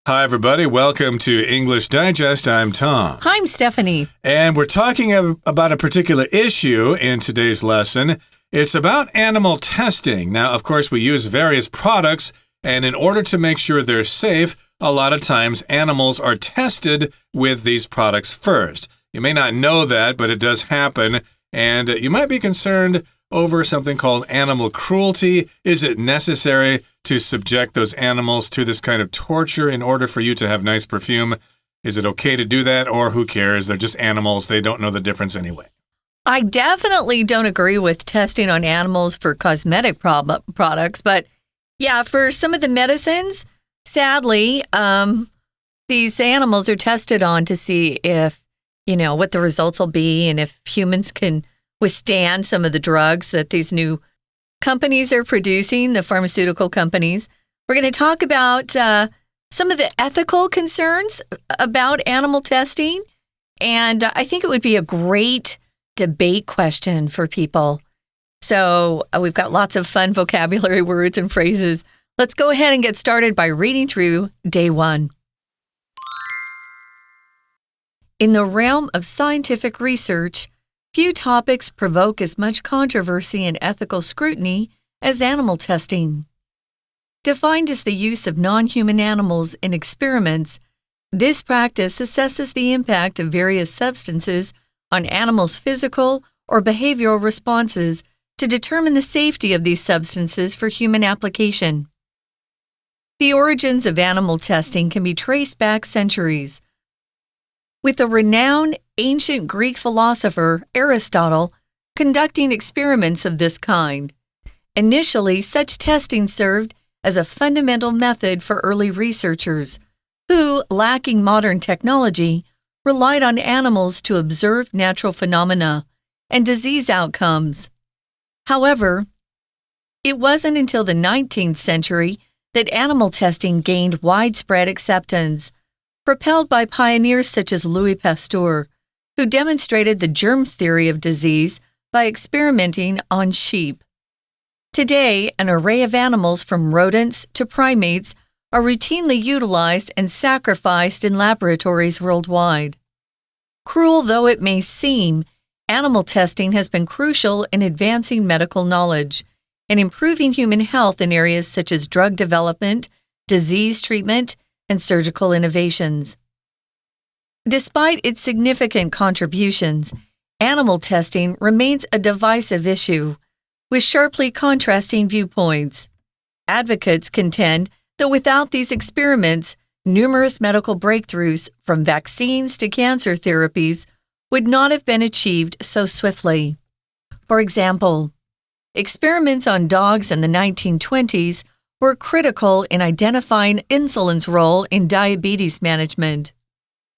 Hi, everybody. Welcome to English Digest. I'm Tom. Hi, I'm Stephanie. And we're talking about a particular issue in today's lesson. It's about animal testing. Now, of course, we use various products, and in order to make sure they're safe, a lot of times animals are tested with these products first. You may not know that, but it does happen, and you might be concerned over something called animal cruelty. Is it necessary to subject those animals to this kind of torture in order for you to have nice perfume? Is it okay to do that, or who cares? They're just animals. They don't know the difference anyway. I definitely don't agree with testing on animals for cosmetic products, but yeah, for some of the medicines, sadly, these animals are tested on to see if, what the results will be and if humans can withstand some of the drugs that these new companies are producing, the pharmaceutical companies. We're going to talk about some of the ethical concerns about animal testing, and I think it would be a great debate question for people. So we've got lots of fun vocabulary words and phrases. Let's go ahead and get started by reading through day one. In the realm of scientific research, few topics provoke as much controversy and ethical scrutiny as animal testing. Defined as the use of non-human animals in experiments, this practice assesses the impact of various substances on animals' physical or behavioral responses to determine the safety of these substances for human application. The origins of animal testing can be traced back centuries, with the renowned ancient Greek philosopher Aristotle conducting experiments of this kind. Initially, such testing served as a fundamental method for early researchers who, lacking modern technology, relied on animals to observe natural phenomena and disease outcomes. However, it wasn't until the 19th century that animal testing gained widespread acceptance, propelled by pioneers such as Louis Pasteur, who demonstrated the germ theory of disease by experimenting on sheep. Today, an array of animals from rodents to primates are routinely utilized and sacrificed in laboratories worldwide. Cruel though it may seem, animal testing has been crucial in advancing medical knowledge and improving human health in areas such as drug development, disease treatment, and surgical innovations. Despite its significant contributions, animal testing remains a divisive issue, with sharply contrasting viewpoints. Advocates contend that without these experiments, numerous medical breakthroughs, from vaccines to cancer therapies, would not have been achieved so swiftly. For example, experiments on dogs in the 1920s were critical in identifying insulin's role in diabetes management,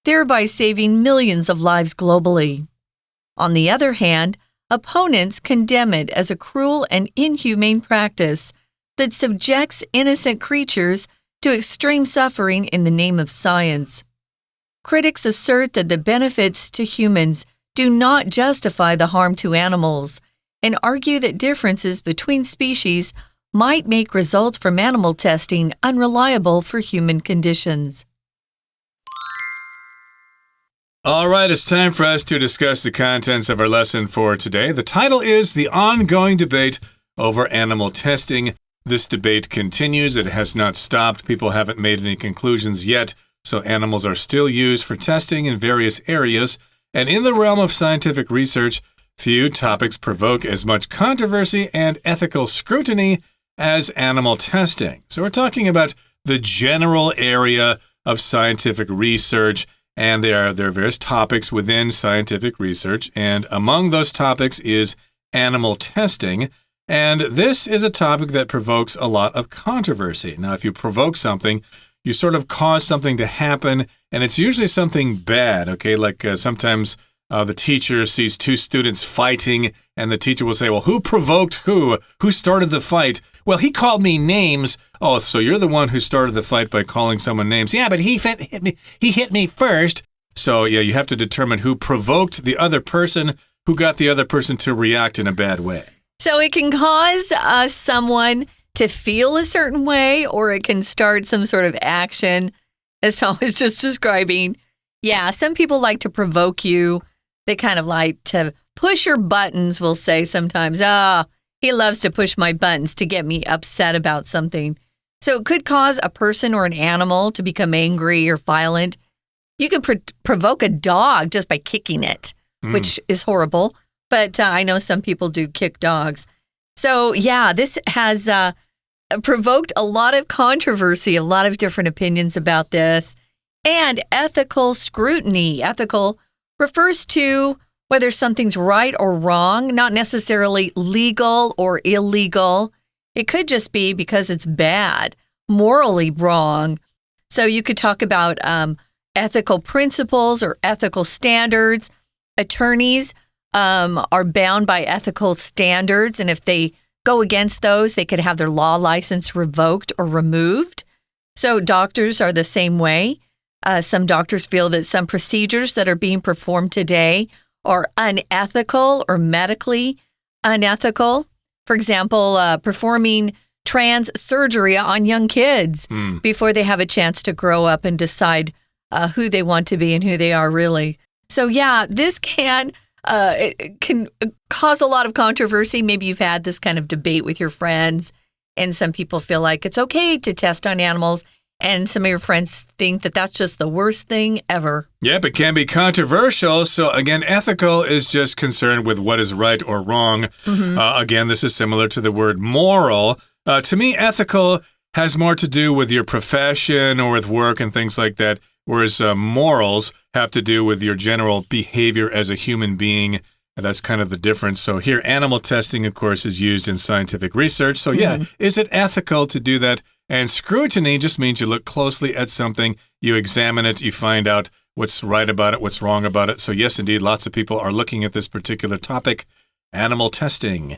thereby saving millions of lives globally. On the other hand, opponents condemn it as a cruel and inhumane practice that subjects innocent creatures to extreme suffering in the name of science. Critics assert that the benefits to humans do not justify the harm to animals, and argue that differences between species might make results from animal testing unreliable for human conditions. All right, it's time for us to discuss the contents of our lesson for today. The title is The Ongoing Debate Over Animal Testing. This debate continues. It has not stopped. People haven't made any conclusions yet, so animals are still used for testing in various areas. And in the realm of scientific research, few topics provoke as much controversy and ethical scrutiny as animal testing. So we're talking about the general area of scientific research, and there are various topics within scientific research, and among those topics is animal testing. And this is a topic that provokes a lot of controversy. Now, if you provoke something, you sort of cause something to happen, and it's usually something bad, okay? Like sometimes the teacher sees two students fighting, and the teacher will say, well, who provoked who? Who started the fight? Well, he called me names. Oh, so you're the one who started the fight by calling someone names. Yeah, but he hit me first. So, yeah, you have to determine who provoked the other person, who got the other person to react in a bad way. So it can cause someone to feel a certain way, or it can start some sort of action as Tom was just describing. Yeah, some people like to provoke you. They kind of like to push your buttons, we'll say sometimes. He loves to push my buttons to get me upset about something. So it could cause a person or an animal to become angry or violent. You can provoke a dog just by kicking it, which is horrible. But I know some people do kick dogs. So yeah, this has provoked a lot of controversy, a lot of different opinions about this. And ethical scrutiny. Ethical refers to whether something's right or wrong, not necessarily legal or illegal. It could just be because it's bad, morally wrong. So you could talk about ethical principles or ethical standards. Attorneys are bound by ethical standards, and if they go against those, they could have their law license revoked or removed. So doctors are the same way. Some doctors feel that some procedures that are being performed today are unethical or medically unethical. For example, performing trans surgery on young kids before they have a chance to grow up and decide who they want to be and who they are really. So yeah, this can cause a lot of controversy. Maybe you've had this kind of debate with your friends, and some people feel like it's okay to test on animals, and some of your friends think that that's just the worst thing ever. Yep, it can be controversial. So again, ethical is just concerned with what is right or wrong. Again, this is similar to the word moral. To me, ethical has more to do with your profession or with work and things like that, whereas morals have to do with your general behavior as a human being. And that's kind of the difference. So here, animal testing, of course, is used in scientific research. So yeah, is it ethical to do that? And scrutiny just means you look closely at something, you examine it, you find out what's right about it, what's wrong about it. So yes, indeed, lots of people are looking at this particular topic, animal testing.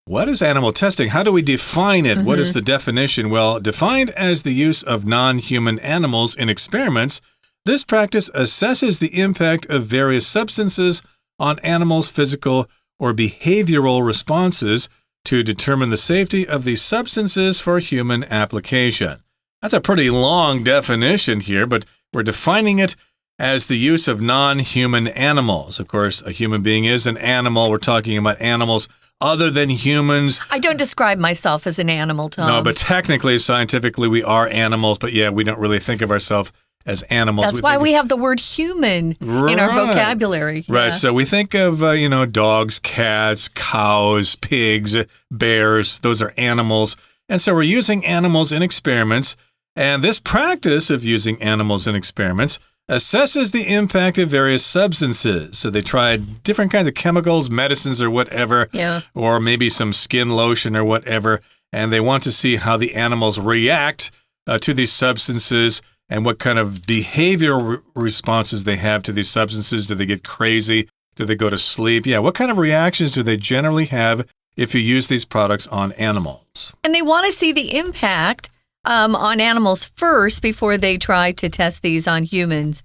What is animal testing? How do we define it? What is the definition? Well, defined as the use of non-human animals in experiments, this practice assesses the impact of various substances on animals' physical or behavioral responses to determine the safety of these substances for human application. That's a pretty long definition here, but we're defining it as the use of non-human animals. Of course, a human being is an animal. We're talking about animals other than humans. I don't describe myself as an animal, Tom. No, but technically, scientifically, we are animals. But yeah, we don't really think of ourselves as animals. That's why we have the word human in our vocabulary. Right. Yeah. So we think of, dogs, cats, cows, pigs, bears. Those are animals. And so we're using animals in experiments. And this practice of using animals in experiments assesses the impact of various substances. So they tried different kinds of chemicals, medicines or whatever, or maybe some skin lotion or whatever. And they want to see how the animals react to these substances and what kind of behavioral responses they have to these substances. Do they get crazy? Do they go to sleep? Yeah, what kind of reactions do they generally have if you use these products on animals? And they want to see the impact on animals first before they try to test these on humans.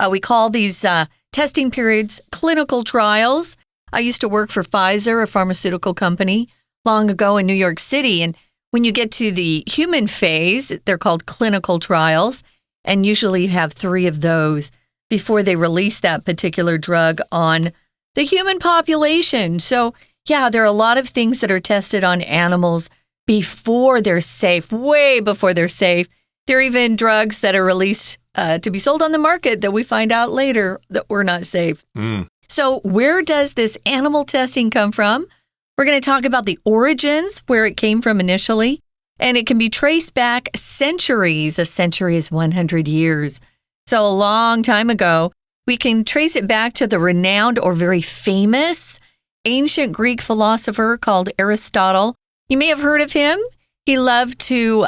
We call these testing periods clinical trials. I used to work for Pfizer, a pharmaceutical company, long ago in New York City. And when you get to the human phase, they're called clinical trials. And usually you have 3 of those before they release that particular drug on the human population. So, yeah, there are a lot of things that are tested on animals before they're safe, way before they're safe. There are even drugs that are released to be sold on the market that we find out later that were not safe. So where does this animal testing come from? We're going to talk about the origins, where it came from initially. And it can be traced back centuries. A century is 100 years. So a long time ago, we can trace it back to the renowned or very famous ancient Greek philosopher called Aristotle. You may have heard of him. He loved to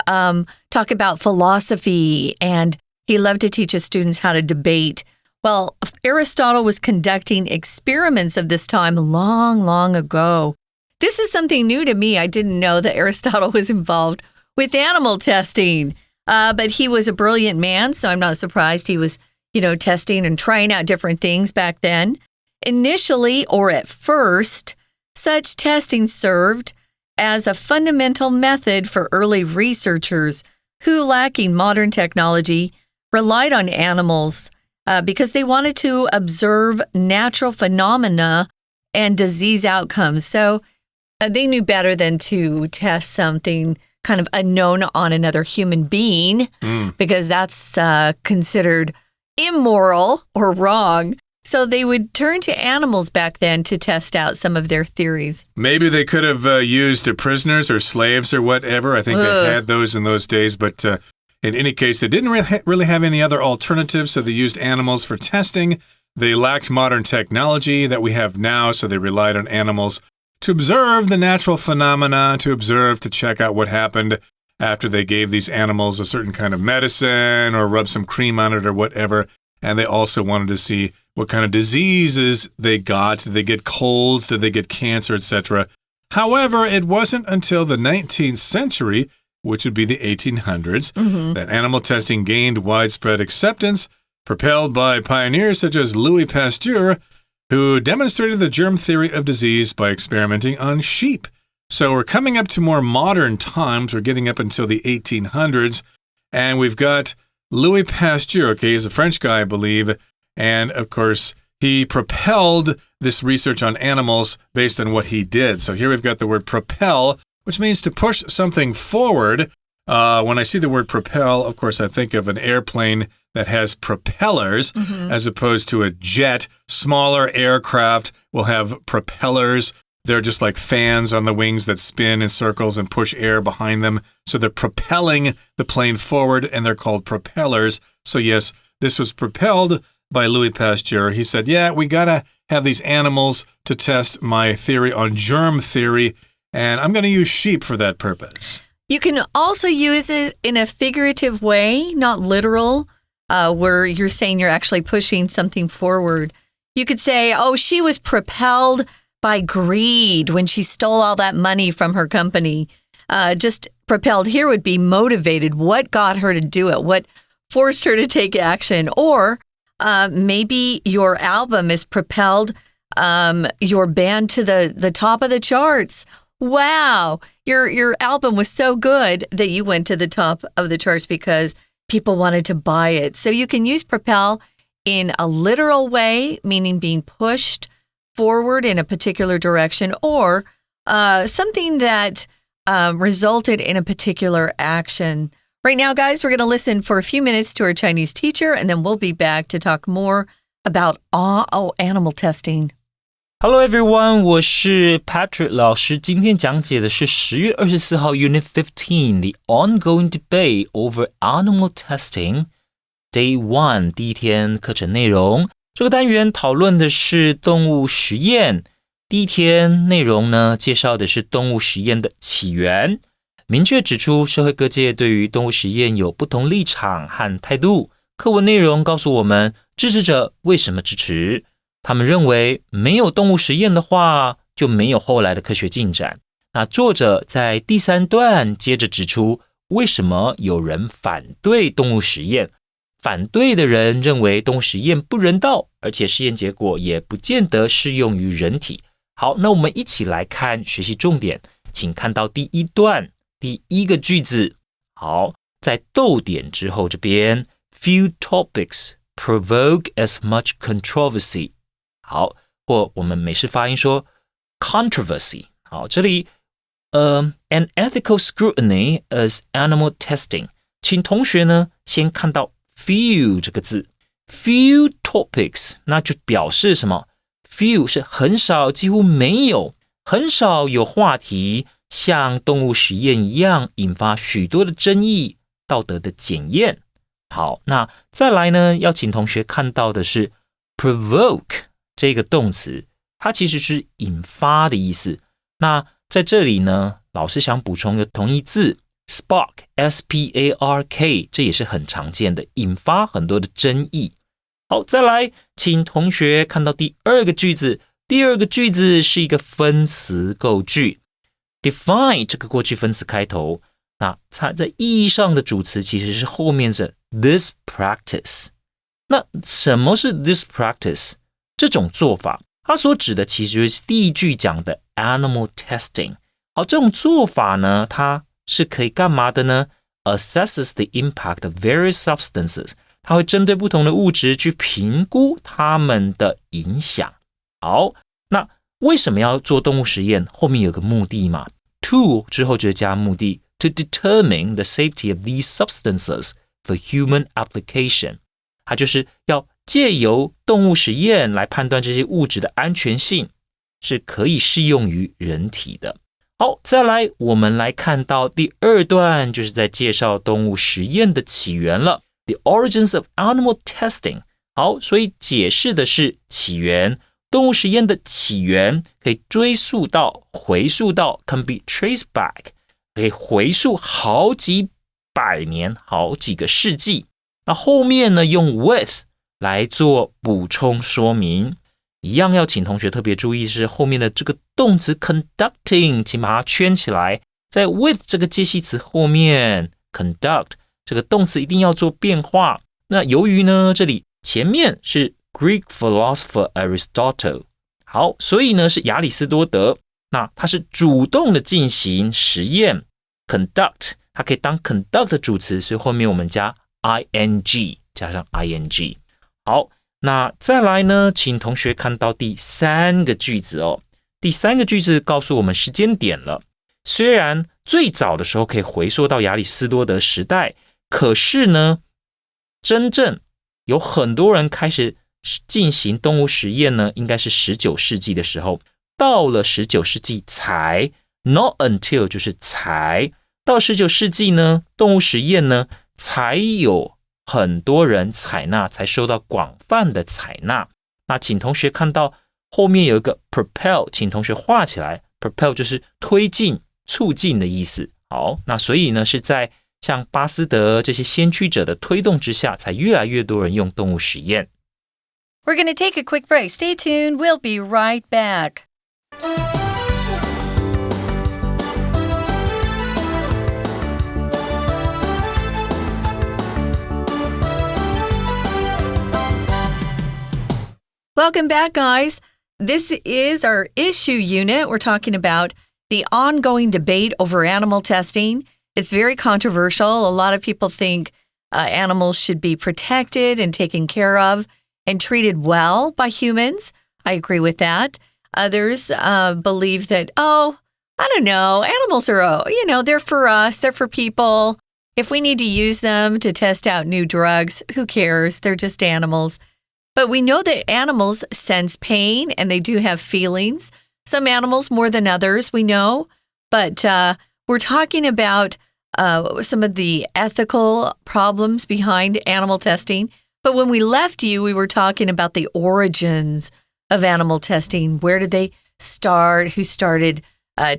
talk about philosophy, and he loved to teach his students how to debate. Well, Aristotle was conducting experiments of this time long, long ago. This is something new to me. I didn't know that Aristotle was involved with animal testing, but he was a brilliant man, so I'm not surprised he was, testing and trying out different things back then. Initially, or at first, such testing served as a fundamental method for early researchers who, lacking modern technology, relied on animals because they wanted to observe natural phenomena and disease outcomes. So they knew better than to test something kind of unknown on another human being because that's considered immoral or wrong. So they would turn to animals back then to test out some of their theories. Maybe they could have used prisoners or slaves or whatever. I think they had those in those days, but in any case, they didn't really have any other alternatives, so they used animals for testing. They lacked modern technology that we have now, so they relied on animals to observe the natural phenomena, to check out what happened after they gave these animals a certain kind of medicine or rubbed some cream on it or whatever. And they also wanted to see what kind of diseases they got. Did they get colds? Did they get cancer, etc.? However, it wasn't until the 19th century, which would be the 1800s, that animal testing gained widespread acceptance, propelled by pioneers such as Louis Pasteur, who demonstrated the germ theory of disease by experimenting on sheep. So we're coming up to more modern times. We're getting up until the 1800s, and we've got Louis Pasteur, okay, he's a French guy, I believe, and of course, he propelled this research on animals based on what he did. So here we've got the word propel, which means to push something forward. When I see the word propel, of course, I think of an airplane that has propellers as opposed to a jet. Smaller aircraft will have propellers. They're just like fans on the wings that spin in circles and push air behind them. So they're propelling the plane forward, and they're called propellers. So yes, this was propelled by Louis Pasteur. He said, yeah, we got to have these animals to test my theory on germ theory, and I'm going to use sheep for that purpose. You can also use it in a figurative way, not literal, where you're saying you're actually pushing something forward. You could say, oh, she was propelled by greed when she stole all that money from her company. Just propelled here would be motivated. What got her to do it? What forced her to take action? Or maybe your album has propelled your band to the top of the charts. Wow, your album was so good that you went to the top of the charts because people wanted to buy it. So you can use propel in a literal way, meaning being pushed forward in a particular direction, or something that resulted in a particular action. Right now, guys, we're going to listen for a few minutes to our Chinese teacher, and then we'll be back to talk more about animal testing. Hello everyone, 我是 Patrick 老师，今天讲解的是10月24号 Unit 15 The Ongoing Debate Over Animal Testing Day 1第一天课程内容。这个单元讨论的是动物实验。第一天内容呢，介绍的是动物实验的起源，明确指出社会各界对于动物实验有不同立场和态度。课文内容告诉我们，支持者为什么支持。他们认为没有动物实验的话，就没有后来的科学进展。那作者在第3段接着指出，为什么有人反对动物实验。反对的人认为动物实验不人道，而且实验结果也不见得适用于人体。好，那我们一起来看学习重点，请看到第1段第1个句子。好，在逗点之后这边 few topics provoke as much controversy。好，或我们美式发音说 controversy。好，这里an ethical scrutiny as animal testing。请同学呢先看到 few 这个字 ，few topics， 那就表示什么 ？few 是很少，几乎没有，很少有话题像动物实验一样引发许多的争议、道德的检验。好，那再来呢，要请同学看到的是 provoke。这个动词它其实是引发的意思。那在这里呢，老师想补充一个同义字 spark S-P-A-R-K， 这也是很常见的，引发很多的争议。好，再来请同学看到第2个句子。第2个句子是一个分词构句 define 这个过去分词开头，那它在意义上的主词其实是后面的 this practice。那什么是 this practice？这种做法，它所指的其实是第1句讲的 animal testing。好，这种做法呢，它是可以干嘛的呢？ Assesses the impact of various substances。它会针对不同的物质去评估它们的影响。好，那为什么要做动物实验？后面有个目的嘛 ，to 之后就加目的 ，to determine the safety of these substances for human application。它就是要借由动物实验来判断这些物质的安全性，是可以适用于人体的。好，再来我们来看到第二段，就是在介绍动物实验的起源了。The origins of animal testing。好，所以解释的是起源。动物实验的起源可以回溯到 can be traced back， 可以回溯好几百年，好几个世纪。那后面呢，用 with 来做补充说明。一样要请同学特别注意是后面的这个动词 conducting， 请把它圈起来。在 with 这个介系词后面 conduct 这个动词一定要做变化。那由于呢，这里前面是 Greek philosopher Aristotle， 好，所以呢是亚里士多德。那他是主动的进行实验 conduct， 它可以当 conduct 的主词，所以后面我们加 ing， 加上 ing。好，那再来呢，请同学看到第三个句子哦。第三个句子告诉我们时间点了。虽然最早的时候可以回溯到亚里士多德时代，可是呢，真正有很多人开始进行动物实验呢，应该是19世纪的时候。到了19世纪才 not until 就是才到19世纪呢，动物实验呢才有很多人采纳，才受到广泛的采纳。那请同学看到后面有一个 propel， 请同学画起来。propel 就是推进、促进的意思。好，那所以呢是在像巴斯德这些先驱者的推动之下，才越来越多人用动物实验。We're going to take a quick break. Stay tuned. We'll be right back. Welcome back, guys. This is our issue unit. We're talking about the ongoing debate over animal testing. It's very controversial. A lot of people think animals should be protected and taken care of and treated well by humans. I agree with that. Others believe that, I don't know, animals are, they're for us, they're for people. If we need to use them to test out new drugs, who cares? They're just animals. But we know that animals sense pain and they do have feelings. Some animals more than others, we know. But we're talking about some of the ethical problems behind animal testing. But when we left you, we were talking about the origins of animal testing. Where did they start? Who started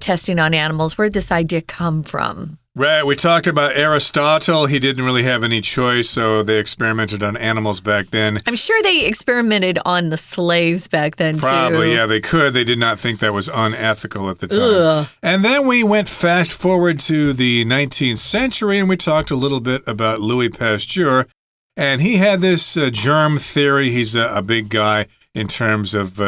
testing on animals? Where did this idea come from? Right, we talked about Aristotle. He didn't really have any choice, so they experimented on animals back then. I'm sure they experimented on the slaves back then, Probably, too. yeah, they could. They did not think that was unethical at the time. Ugh. And then we went fast forward to the 19th century, and we talked a little bit about Louis Pasteur. And he had this germ theory. He's a big guy in terms of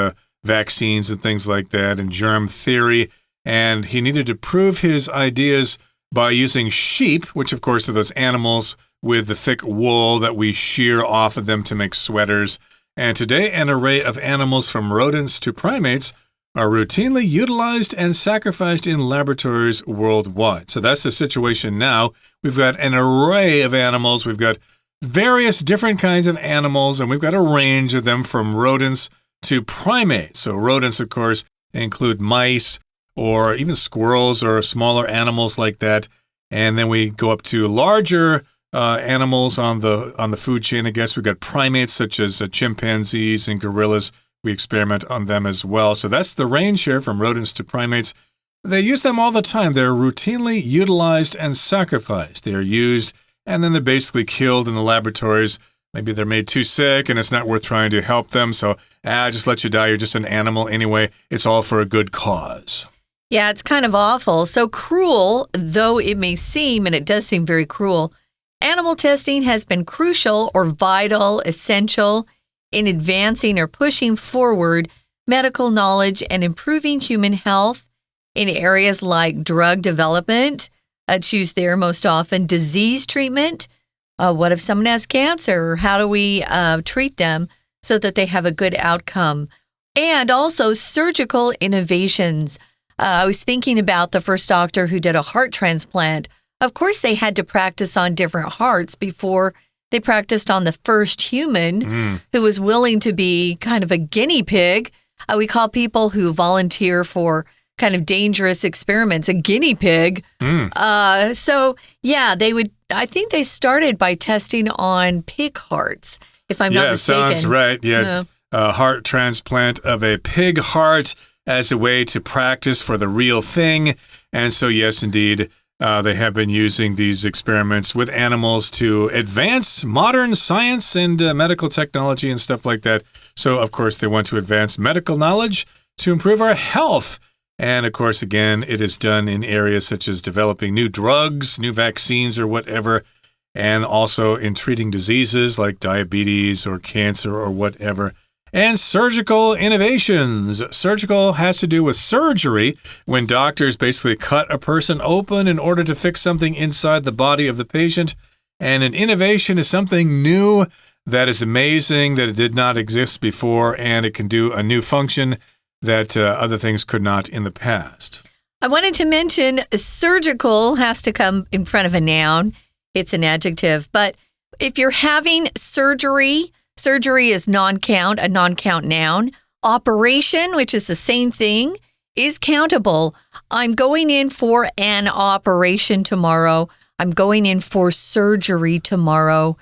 vaccines and things like that, and germ theory. And he needed to prove his ideas by using sheep, which of course are those animals with the thick wool that we shear off of them to make sweaters. And today, an array of animals from rodents to primates are routinely utilized and sacrificed in laboratories worldwide. So that's the situation now. We've got an array of animals. We've got various different kinds of animals, and we've got a range of them from rodents to primates. So rodents, of course, include mice, or even squirrels or smaller animals like that. And then we go up to larger animals on the food chain, I guess. We've got primates such as chimpanzees and gorillas. We experiment on them as well. So that's the range here from rodents to primates. They use them all the time. They're routinely utilized and sacrificed. They're used and then they're basically killed in the laboratories. Maybe they're made too sick and it's not worth trying to help them. So, just let you die. You're just an animal anyway. It's all for a good cause. Yeah, it's kind of awful. So cruel, though it may seem, and it does seem very cruel, animal testing has been crucial or vital, essential in advancing or pushing forward medical knowledge and improving human health in areas like drug development, choose there most often, disease treatment, What if someone has cancer? How do we treat them so that they have a good outcome? And also surgical innovations. I was thinking about the first doctor who did a heart transplant. Of course, they had to practice on different hearts before they practiced on the first human who was willing to be kind of a guinea pig. We call people who volunteer for kind of dangerous experiments a guinea pig. So, yeah, I think they started by testing on pig hearts, if I'm not mistaken. Yeah, sounds right. Yeah, a heart transplant of a pig heart as a way to practice for the real thing. And so, yes, indeed, they have been using these experiments with animals to advance modern science and medical technology and stuff like that. So, of course, they want to advance medical knowledge to improve our health. And, of course, again, it is done in areas such as developing new drugs, new vaccines, or whatever, and also in treating diseases like diabetes or cancer or whatever. And surgical innovations. Surgical has to do with surgery, when doctors basically cut a person open in order to fix something inside the body of the patient. And an innovation is something new that is amazing, that it did not exist before, and it can do a new function that other things could not in the past. I wanted to mention surgical has to come in front of a noun. It's an adjective. But if you're having surgery, surgery is non-count, a non-count noun. Operation, which is the same thing, is countable. I'm going in for an operation tomorrow. I'm going in for surgery tomorrow.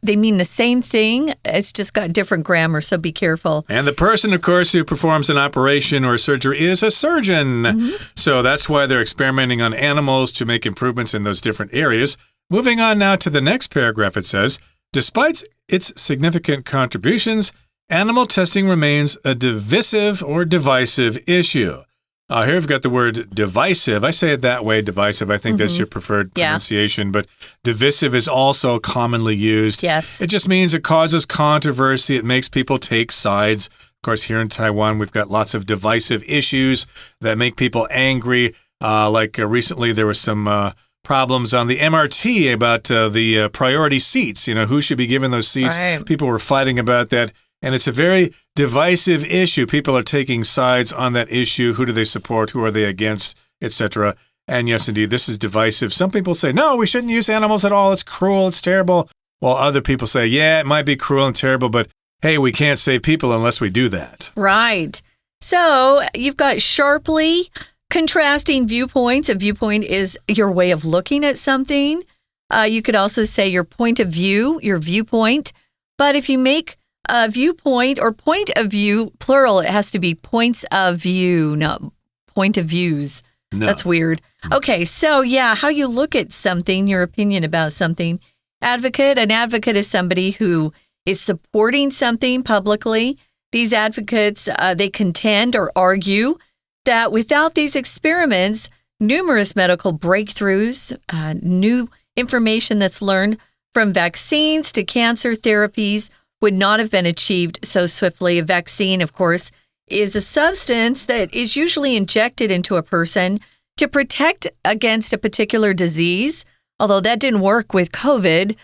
They mean the same thing. It's just got different grammar, so be careful. And the person, of course, who performs an operation or surgery is a surgeon. So that's why they're experimenting on animals to make improvements in those different areas. Moving on now to the next paragraph, it says, despite its significant contributions, animal testing remains a divisive or divisive issue. Here we've got the word divisive. I say it that way, divisive. I think that's your preferred pronunciation. But divisive is also commonly used. Yes. It just means it causes controversy. It makes people take sides. Of course, here in Taiwan, we've got lots of divisive issues that make people angry. Recently, there were some problems on the MRT about the priority seats. You know, who should be given those seats? Right. People were fighting about that. And it's a very divisive issue. People are taking sides on that issue. Who do they support? Who are they against? Etc. And yes, indeed, this is divisive. Some people say, no, we shouldn't use animals at all. It's cruel. It's terrible. While other people say, yeah, it might be cruel and terrible, but hey, we can't save people unless we do that. Right. So you've got sharply contrasting viewpoints. A viewpoint is your way of looking at something. You could also say your point of view, your viewpoint. But if you make a viewpoint or point of view, plural, it has to be points of view, not point of views. No. That's weird. Okay, so yeah, how you look at something, your opinion about something. Advocate, an advocate is somebody who is supporting something publicly. These advocates, they contend or argue that without these experiments, numerous medical breakthroughs, new information that's learned from vaccines to cancer therapies would not have been achieved so swiftly. A vaccine, of course, is a substance that is usually injected into a person to protect against a particular disease. Although that didn't work with COVID,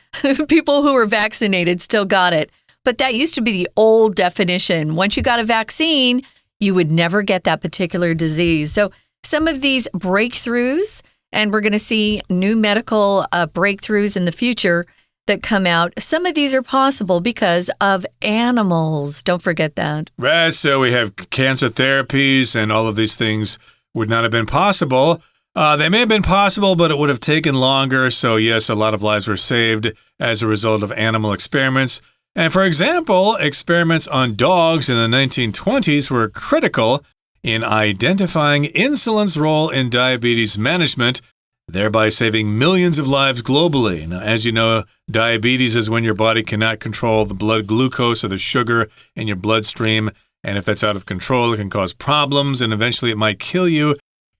people who were vaccinated still got it. But that used to be the old definition. Once you got a vaccine, you would never get that particular disease. So some of these breakthroughs, and we're going to see new medical breakthroughs in the future that come out. Some of these are possible because of animals. Don't forget that. Right, so we have cancer therapies, and all of these things would not have been possible. They may have been possible, but it would have taken longer. So yes, a lot of lives were saved as a result of animal experiments. And for example, experiments on dogs in the 1920s were critical in identifying insulin's role in diabetes management, thereby saving millions of lives globally. Now, as you know, diabetes is when your body cannot control the blood glucose or the sugar in your bloodstream. And if that's out of control, it can cause problems, and eventually it might kill you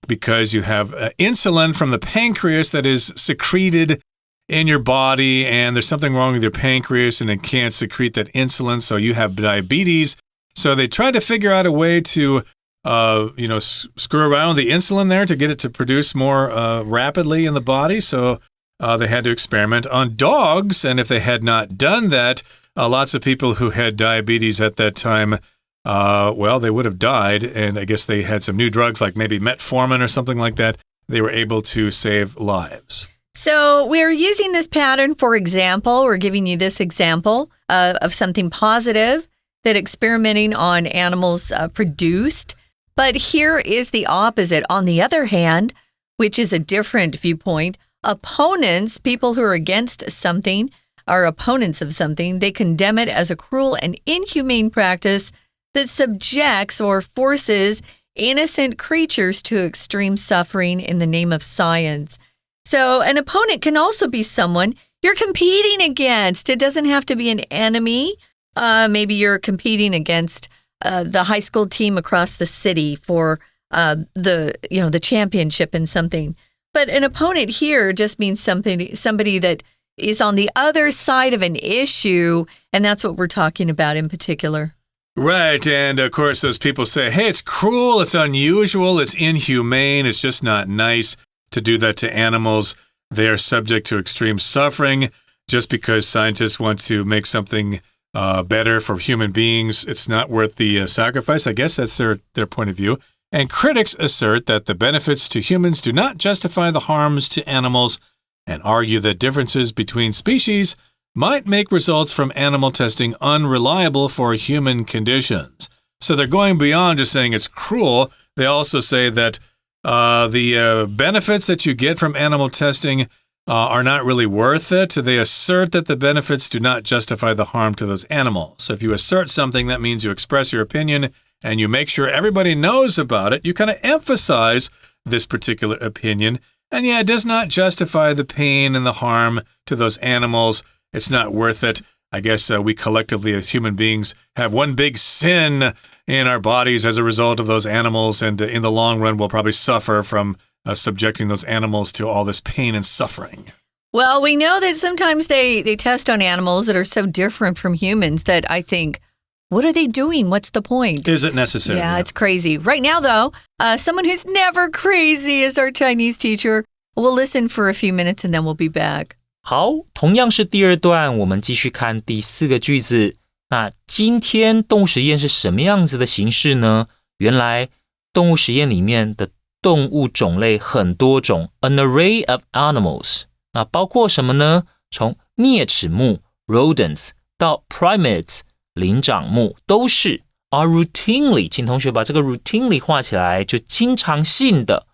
because you have insulin from the pancreas that is secreted in your body, and there's something wrong with your pancreas and it can't secrete that insulin, so you have diabetes. So they tried to figure out a way to screw around the insulin there to get it to produce more rapidly in the body. So they had to experiment on dogs. And if they had not done that, lots of people who had diabetes at that time, well, they would have died. And I guess they had some new drugs like maybe metformin or something like that. They were able to save lives. So we're using this pattern, for example, we're giving you this example of something positive that experimenting on animals produced. But here is the opposite. On the other hand, which is a different viewpoint, opponents, people who are against something, are opponents of something, they condemn it as a cruel and inhumane practice that subjects or forces innocent creatures to extreme suffering in the name of science. So an opponent can also be someone you're competing against. It doesn't have to be an enemy. Maybe you're competing against the high school team across the city for the championship in something. But an opponent here just means somebody that is on the other side of an issue, and that's what we're talking about in particular. Right, and of course those people say, hey, it's cruel, it's unusual, it's inhumane, it's just not nice to do that to animals. They are subject to extreme suffering just because scientists want to make something better for human beings. It's not worth the sacrifice. I guess that's their point of view. And critics assert that the benefits to humans do not justify the harms to animals and argue that differences between species might make results from animal testing unreliable for human conditions. So they're going beyond just saying it's cruel. They also say that the benefits that you get from animal testing are not really worth it. They assert that the benefits do not justify the harm to those animals. So if you assert something, that means you express your opinion and you make sure everybody knows about it. You kind of emphasize this particular opinion. And yeah, it does not justify the pain and the harm to those animals. It's not worth it. I guess we collectively as human beings have one big sin in our bodies as a result of those animals. And in the long run, we'll probably suffer from subjecting those animals to all this pain and suffering. Well, we know that sometimes they test on animals that are so different from humans that I think, what are they doing? What's the point? Is it necessary? Yeah, it's crazy. Right now, though, someone who's never crazy is our Chinese teacher. We'll listen for a few minutes and then we'll be back. 好，同样是第二段，我们继续看第4个句子。那今天动物实验是什么样子的形式呢？原来动物实验里面的动物种类很多种 ，an array of animals。那包括什么呢？从啮齿目 rodents 到 primates 灵长目都是 are routinely， 请同学把这个 routinely 画起来，就经常性的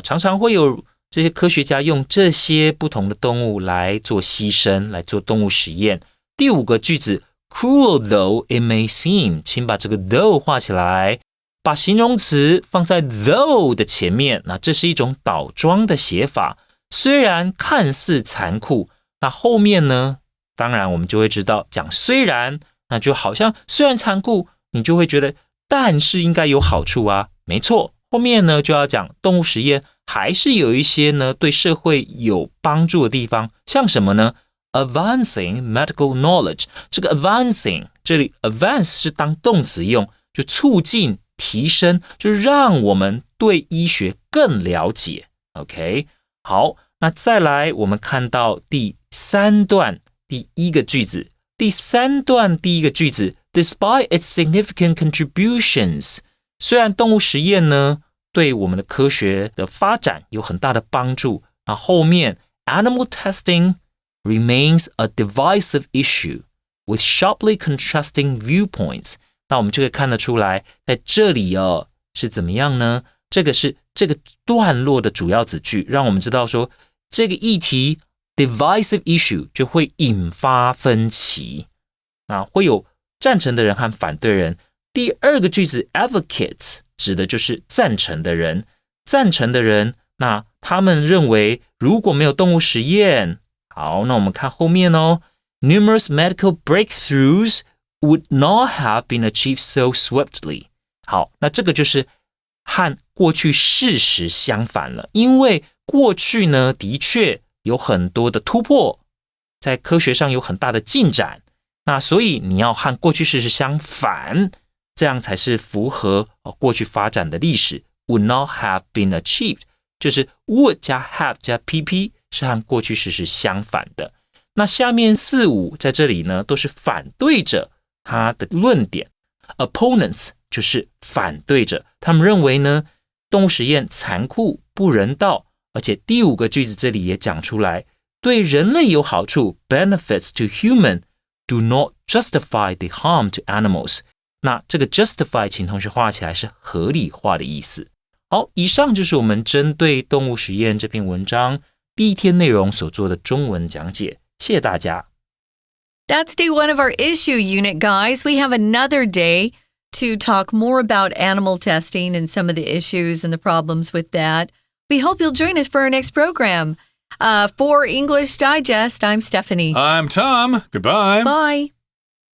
常常会有这些科学家用这些不同的动物来做牺牲，来做动物实验。第5个句子 cruel though it may seem， 请把这个 though 画起来，把形容词放在 though 的前面，那这是一种倒装的写法。虽然看似残酷，那后面呢，当然我们就会知道讲虽然，那就好像虽然残酷，你就会觉得但是应该有好处啊。没错，后面呢就要讲动物实验还是有一些呢对社会有帮助的地方，像什么呢？ Advancing medical knowledge， 这个 advancing 这里 advance 是当动词用，就促进提升，就让我们对医学更了解。 OK， 好，那再来我们看到第3段第1个句子，第3段第1个句子 Despite its significant contributions， 虽然动物实验呢对我们的科学的发展有很大的帮助，那后面 Animal testing remains a divisive issue with sharply contrasting viewpoints。 那我们就可以看得出来，在这里是怎么样呢？这个是这个段落的主要子句，让我们知道说这个议题 divisive issue 就会引发分歧，那会有赞成的人和反对人。第2个句子 advocates 指的就是赞成的人，赞成的人，那他们认为如果没有动物实验，好，那我们看后面Numerous medical breakthroughs would not have been achieved so swiftly。 好，那这个就是和过去事实相反了，因为过去呢的确有很多的突破，在科学上有很大的进展，那所以你要和过去事实相反，这样才是符合过去发展的历史。 would not have been achieved 就是 would 加 have 加 pp 是和过去式是相反的。那下面4、5在这里呢，都是反对着他的论点。Opponents 就是反对着，他们认为呢，动物实验残酷不人道，而且第5个句子这里也讲出来，对人类有好处 benefits to human do not justify the harm to animals。 那这个 justify 请同学画起来是合理化的意思。好，以上就是我们针对动物实验这篇文章第1天内容所做的中文讲解，谢谢大家。That's day 1 of our issue unit, guys. We have another day to talk more about animal testing and some of the issues and the problems with that. We hope you'll join us for our next program. For English Digest, I'm Stephanie. I'm Tom. Goodbye. Bye.